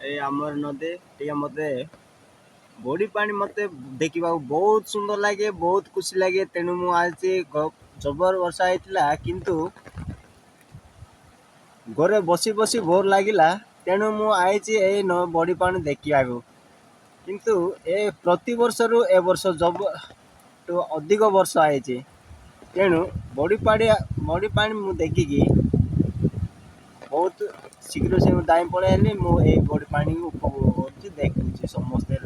ଏ ଆମର ନଦୀ ଟିକେ ମତେ ବଢି ପାଣି ମତେ ଦେଖିବାକୁ ବହୁତ ସୁନ୍ଦର ଲାଗେ, ବହୁତ ଖୁସି ଲାଗେ। ତେଣୁ ମୁଁ ଆଜି ଜବର ବର୍ଷା ହେଇଥିଲା କିନ୍ତୁ ଘରେ ବସି ବସି ବୋର ଲାଗିଲା। ତେଣୁ ମୁଁ ଆଇଛି ଏଇ ବଢି ପାଣି ଦେଖିବାକୁ। କିନ୍ତୁ ଏ ପ୍ରତିବର୍ଷରୁ ଏ ବର୍ଷ ଟୁ ଅଧିକ ବର୍ଷ ଆଇଛି। ତେଣୁ ବଢି ପାଣି ମୁଁ ଦେଖିକି ବହୁତ ଶୀଘ୍ର ସେ ଟାଇମ୍ ପଳେଇ ଆଇଲି। ମୁଁ ଏଇ ବଢି ପାଣିକୁ ଉପଭୋଗ କରୁଛି, ଦେଖୁଛି ସମସ୍ତେ